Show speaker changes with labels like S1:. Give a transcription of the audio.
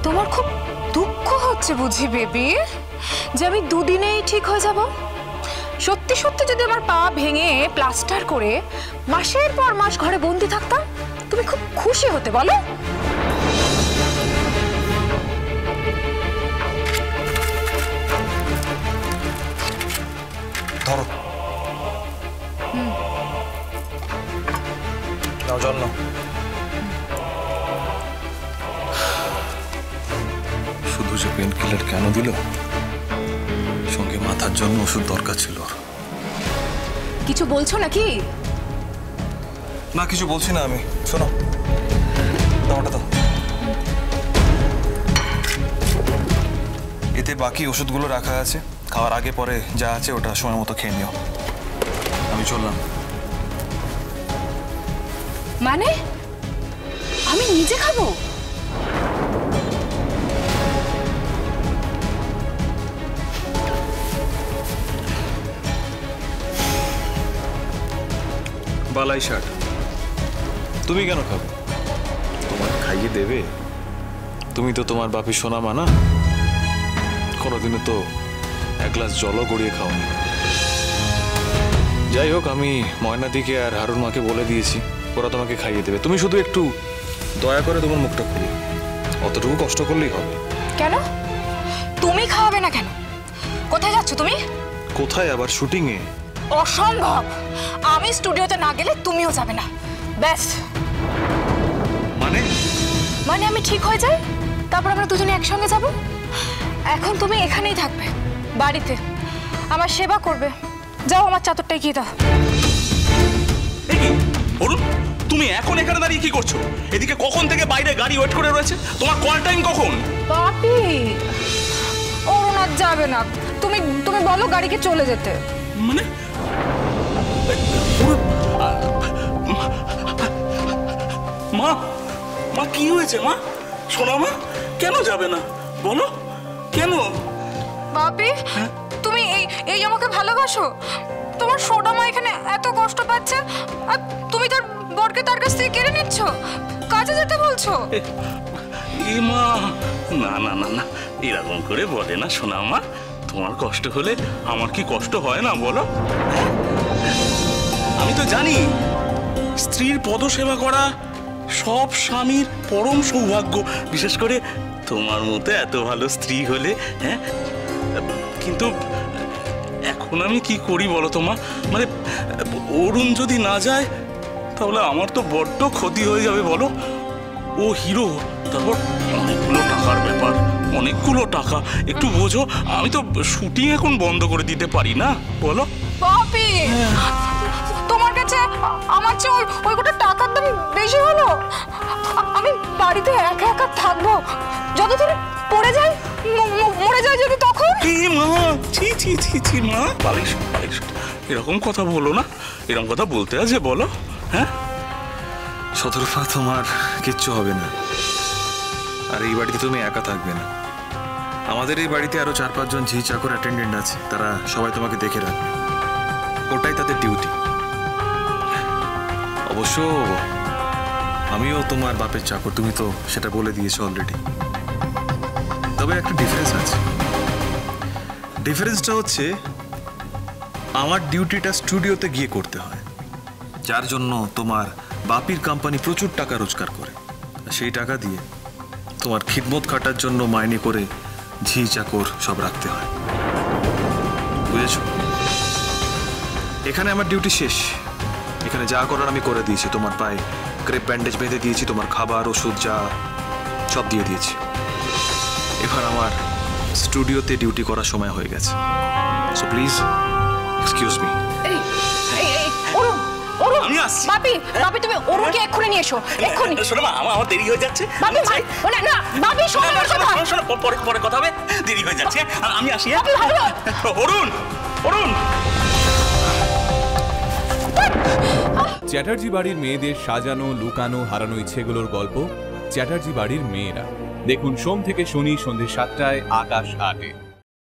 S1: তোমার খুব দুঃখ হচ্ছে বুঝি বেবি যে আমি দুদিনেই ঠিক হয়ে যাব? সত্যি সত্যি যদি আমার পা ভেঙে প্লাস্টার করে মাসের পর মাস ঘরে বন্দি থাকতাম, তুমি খুব খুশি হতে বলো?
S2: ধরো নাও জল নাও। শুধু যে পেন কিলার কেন দিল? সঙ্গে মাথার জন্য ওষুধ দরকার ছিল।
S1: কিছু বলছো নাকি?
S2: না কিছু বলছি না আমি। শোনো দাওটা দাও। এতে বাকি ওষুধগুলো রাখা আছে, খাওয়ার আগে পরে যা আছে ওটা সময় মতো খেয়ে নিও। আমি চললাম।
S1: মানে আমি নিজে খাবো?
S2: বালাই শার্ট তুমি কেন খাবে? তোমার খাইয়ে দেবে। তুমি তো তোমার বাপের সোনা মা না, কোনোদিনও তো এক গ্লাস জলও গড়িয়ে খাওনি। যাই হোক, আমি ময়নাদিকে আর হারুন মাকে বলে দিয়েছি, ওরা তোমাকে খাইয়ে দেবে। তুমি শুধু একটু দয়া করে তোমার মুখটা খুলো, অতটুকু কষ্ট করলেই হবে।
S1: কেন তুমি খাওয়াবে না কেন? কোথায় যাচ্ছ তুমি?
S2: কোথায় আবার? শুটিং এ।
S1: অসম্ভব, আমি স্টুডিওতে না গেলে তুমিও যাবে না। ব্যাস।
S2: মানে
S1: আমি ঠিক হয়ে যাই, তারপর আমরা দুজনে একসঙ্গে যাব। এখন তুমি এখানেই থাকবে, বাড়িতে আমার সেবা করবে। যাও আমার চাদরটা এগিয়ে দাও।
S3: অরুণ, তুমি এখন এখানে দাঁড়িয়ে কি করছো? এদিকে কখন থেকে বাইরে গাড়ি ওয়েট করে রয়েছে, তোমার কল টাইম কখন?
S1: বাপি, অরুণ আর যাবে না। তুমি তুমি বলো গাড়িকে চলে যেতে।
S3: মানে মা, মা কি হয়েছে মা? শোনা মা, কেন যাবে না বলো, কেন?
S1: বাপি, তুমি এই আমাকে ভালোবাসো? তোমার সোনা মা এখানে এত কষ্ট পাচ্ছে আর তুমি তার বরকে তার কাছ থেকে কেড়ে নিচ্ছ, কাজে যেতে বলছো।
S3: এ মা, না না না না, এরকম করে বলে না সোনা মা। তোমার কষ্ট হলে আমার কি কষ্ট হয় না বলো? আমি তো জানি স্ত্রীর পদসেবা করা সব স্বামীর পরম সৌভাগ্য, বিশেষ করে তোমার মতো এত ভালো স্ত্রী হলে। হ্যাঁ, কিন্তু এখন আমি কি করি বলো তো মা? মানে অরুণ যদি না যায় তাহলে আমার তো বড্ড ক্ষতি হয়ে যাবে বলো। ও হিরো, তারপর অনেকগুলো টাকার ব্যাপার, অনেকগুলো টাকা। একটু বোঝো, আমি তো শুটিং এখন বন্ধ করে দিতে পারি না বলো।
S1: বাপি, তোমার কাছে আমার চেয়ে ওই কটা টাকার দাম বেশি হলো? আমি বাড়িতে একা একা থাকবো, যতদিন পড়ে যাই মরে যাই যদি তখন।
S3: মা, ছি ছি ছি ছি মা, বালিশ বালিশ, এরকম কথা বলো না। এরকম কথা বলতে আছে বলো? হ্যাঁ
S2: শতরূপা, তোমার কিচ্ছু হবে না। আর এই বাড়িতে তুমি একা থাকবে না। আমাদের এই বাড়িতে আরো 4-5 জন ঝি চাকর অ্যাটেন্ডেন্ট আছে, তারা সবাই তোমাকে দেখে রাখবে, ওটাই তাদের ডিউটি। অবশ্য আমিও তোমার বাপের চাকর, তুমি তো সেটা বলে দিয়েছো অলরেডি। তবে একটা ডিফারেন্স আছে। ডিফারেন্সটা হচ্ছে আমার ডিউটিটা স্টুডিওতে গিয়ে করতে হয়, যার জন্য তোমার বাপির কোম্পানি প্রচুর টাকা রোজগার করে। সেই টাকা দিয়ে তোমার খিদমত খাটার জন্য মাইনে করে ঝি চাকর সব রাখতে হয়, বুঝেছো? এখানে আমার ডিউটি শেষ। এখানে যা করার আমি করে দিয়েছি। তোমার পায়ে ক্রেপ ব্যান্ডেজ বেঁধে দিয়েছি, তোমার খাবার ওষুধ যা সব দিয়ে দিয়েছি। এবার আমার স্টুডিওতে ডিউটি করার সময় হয়ে গেছে। So please excuse me.
S3: আমি আসছি।
S1: বাপি, বাপি তুমি অরুণকে এক্ষুনি নিয়ে এসো, এক্ষুনি।
S3: শোনো মা, আমার দেরি হয়ে যাচ্ছে।
S1: বাপি, না না বাপি, শোনো আমার কথা।
S3: শোনো, পরে কথা হবে, দেরি হয়ে যাচ্ছে। আমি আসি। অরুণ, অরুণ।
S4: চ্যাটার্জি বাড়ির মেয়েদের সাজানো, লুকানো, হারানো ইচ্ছেগুলোর গল্প চ্যাটার্জি বাড়ির মেয়েরা। দেখুন সোম থেকে শনি সন্ধ্যে 7টায় আকাশ 8-এ।